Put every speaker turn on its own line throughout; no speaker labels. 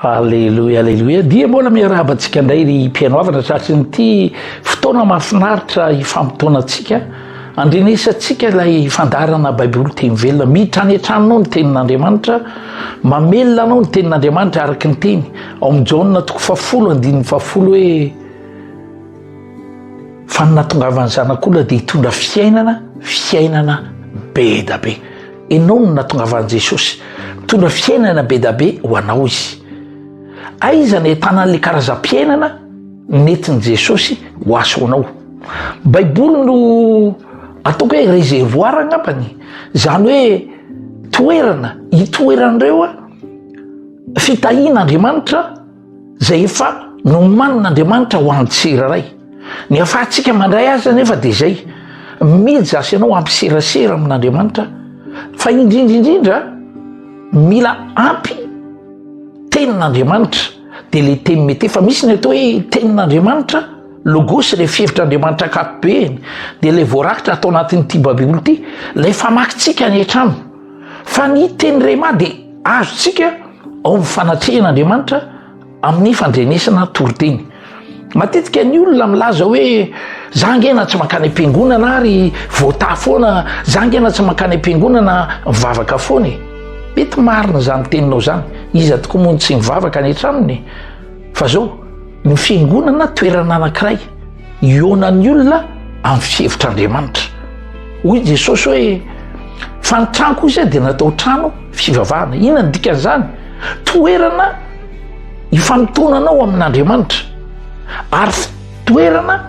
Alleloia, alleloia. Dia mbola miarabantsika indray ry mpianoavana satria nyity fotoana mahafinaritra hifampitoanantsika andrenesantsika ilay fandarana baiboly teny velona miditra any an-tranonao ny tenin'Andriamanitra, mamelona anao ny tenin'Andriamanitra araky ny teny ao amin'ny Jaona 10:10 hoe fa ny nahatongavan'ny zanak'olona dia hitondra fiainana be da be. Ianao no nahatongavan'i Jesosy mitondra fiainana be da be ho anao izy. Aiza ny ahitana karazam-piainana nentin'i Jesosy ho aso anao. Baiboly no ataoko hoe réservoir angambany, zany hoe toerana hitoeran'ireo fitahian'Andriamanitra zay efa nomanin'Andriamanitra ho an'ny tsirairay. Ny ahafahantsika mandray azy nefa dia zay mily zasy ianao ampiserasera amin'Andriamanitra, fa indrindrindrindra mila ampy tenin'Andriamanitra. Dia le teny mety fa misy ny atao hoe tenin'Andriamanitra logos, le fihevitr'Andriamanitra akapobeany, dia le voarakitra atao anatin'ity baiboly ity lay famakitsika any an-trano. Fa ny teny rema dia azotsika ao amin'ny fanatrehan'Andriamanitra amin'ny fandrenesana toriteny. Matetika ny olona milaza hoe zangena tsy mankany am-piangonana ary voata foana, zangena tsy mankany am-piangonana mivavaka foana. Mety marina zany teninao zany, iza tokoa moa tsy mivavaka any an-tranony. Fa zao ny fiangonana toerana anankiray ionan'ny olona amin'ny fihevitr'Andriamanitra. Hoy Jesosy hoe fa ny tranoko izy dia natao trano fivavahana. Inona ny dikan'izany? Toerana ifanotonanao amin'Andriamanitra ary toerana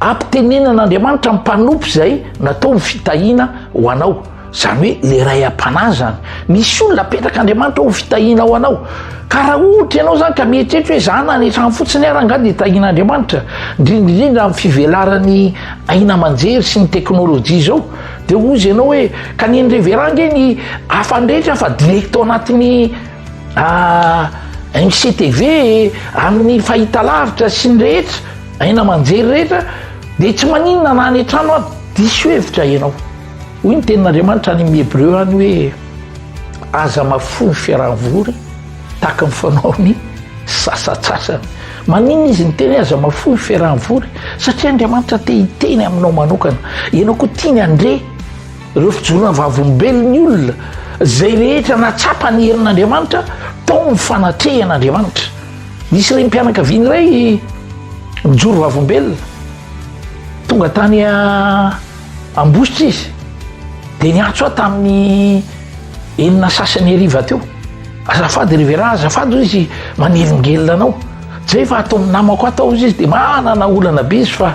ampitenenan'Andriamanitra amin'ny mpanompo zay natao ny fitahiana ho anao. Zany hoe le ray am-panahy zany. Misy olona apetraka Andriamanitra ho fitahiana ho anao. Ka raha ohatra ianao zany ka mieritreritra hoe zany anetrano fotsiny ary angady tahian'Andriamanitra, indrindrindrindra amin'ny fivelaran'ny aina aman-jery sy ny teknôlôjia zao, dia ozy ianao hoe ka ny reveranga ny afandrehetra fa direct ao anatin'ny MCTV amin'ny fahitalavitra sy ny rehetra, aina aman-jery rehetra, dia tsy maninona na any an-trano aho diso hevitra ianao. Hoy ny tenin'Andriamanitra any amin'ny Hébreu any hoe aza mahafoy ny fiaraha-vory tahaka ny fanaony sasatsasany. Maninona izy ny teny aza mahafoy ny fiaraha-vory? Satria Andriamanitra te hiteny aminao manokana. Ianao koa tiany andre ireo fijoana vavolombelon'ny olona zay rehetra natsapa ny herin'Andriamanitra tao ny fanatrehan'Andriamanitra. Nisy iray mpianakaviana iray mijoro vavolombelona, tonga tany Ambositra izy, dia niantso aho tamin'ny 9 sasany hariva teo. Azafady revera, azafady izy manelingelina anao. Zay fa atao namako atao izy dia manana olana be izy fa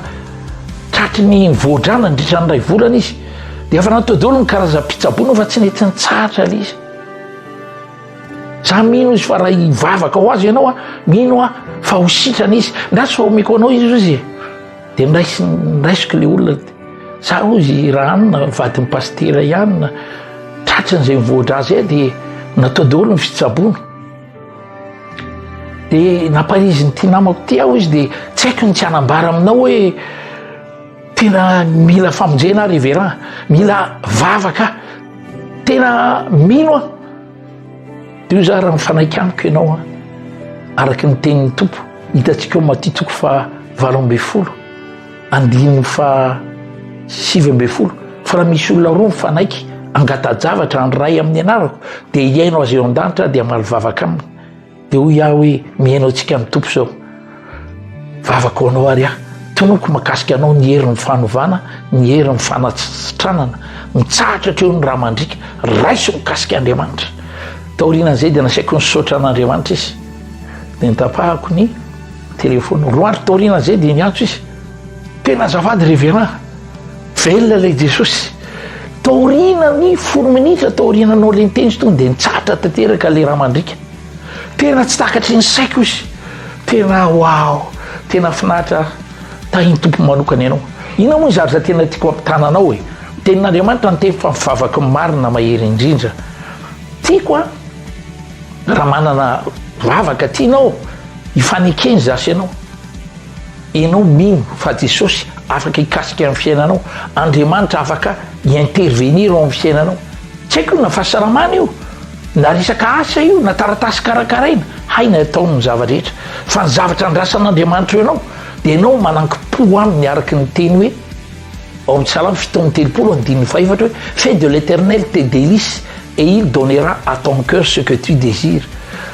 tratry ny voadrana ndritra ny ray volana izy. Dia efa natao daholo ny karazam-pitsaboana fa tsy nety ny tsara le izy. Za mino izy fa raha hivavaka ho azy ianao mino fa ho sitrana izy. Ndasy fa omeko anao izy. Dia niraisiko le olona. Za izy raha anina vadin'ny pastera ihany tratran'izay mivoadra azy dia natao daholo ny fitsaboana. Dia nampariziny ty namako ty aho izy dia tsy haiko ny tsy hanambara aminao hoe tena mila famonjena reveran, mila vavaka, tena mino aho. Dia io za raha mifanaikaniko ianao araky ny tenin'ny tompo. Hitantsika ao Maty 7:20, andininy 7:7. Fa raha misy olona roa mifanaiky angatad-javatra ny ray amin'ny anarako, dia iainao azy eo an-danitra dia amaly vavaka aminy. Dia hoy iaho hoe miainao antsika amin'ny tompo zao, vavaka ho anao ary aho, tonoko makasika anao ny herin'ny fanovana, ny herin'ny fanasitranana, mitsahatra treo ny raha mandrika, raiso mikasika Andriamanitra. Taorianan'izay dia nasaiko ny saotra an'Andriamanitra izy, dia nitapahako ny telefona. Roandro taorianan'izay dia niantso izy, tena azafady reveran, velona lay Jesosy, taorianany 10 minitra taoriananao le niteny tony dia nitsahatra tanteraka le raha mandrika. Tena tsy takatry ny saiko izy. Tena wow, tena finaritra tahiny tompo manokana ianao. Ina moa zary za tena tiako ampitananao hoe tenin'Andriamanitra niteny fa mivavaka marina mahery indrindra. Tiako raha manana vavaka tianao hifanekeny zasy ianao, ianao mino fa Jesosy afaka hikasika amin'ny fiainanao, Andriamanitra afaka hi-intervenir ao amin'ny fiainanao. Tsy haiko na fahasalamana io, na resaka asa io, na taratasy karakaraina, haina ataony ny zava-rehetra fa ny zavatra andrasan'Andriamanitra eo ianao dia ianao mananki-po aminy araky ny teny hoe ao amin'ny Psalamy 7:3 hoe fais de l'Éternel tes délices et il donnera à ton cœur ce que tu désires.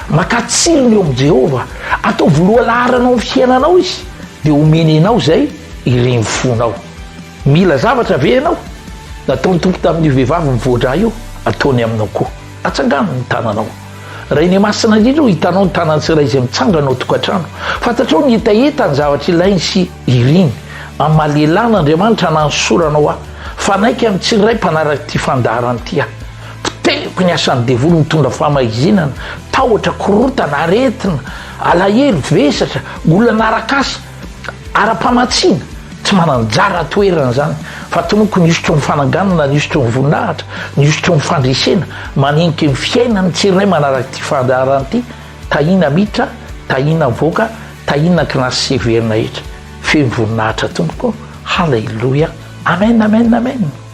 Makatsirony eo amin'ny Jehova, atao voaloha laharanao amin'ny fiainanao izy dia omeny anao zay irin'ny fonao. Mila zavatra ve ianao? Nataony tompo tamin'io vehivavy mivoadra io, ataony aminao koa. Atsangano ny tananao. Raha eny masina indrindra ho hitanao ny tanany tsirairay izay mitsangana ao tokantrano. Fantatrao ny hetaheta ny zavatra ilainy sy iriny. Amin'ny mahalelàn'Andriamanitra nansoranao aho fa naiky amin'ny tsirairay mpanaraka ty fandaharany ty aho. Poteko ny asan'ny devoly mitondra famaizinana, tahotra korotana, aretina, alahelo, vesatra, olona narakasa, ara-pamatsiana, tsy mananjara toerana zany fa tomoko niosotro ny fanaganana, niosotro ny voninahitra, niosotro ny fandresena, maninika ny fiainany tsirairay manaraka ty fandaharany ty, tahina mitra, tahina voaka, tahina kinasy severina hetra. Feno voninahitra tompoko. Halleluia. Amen, amen, amen.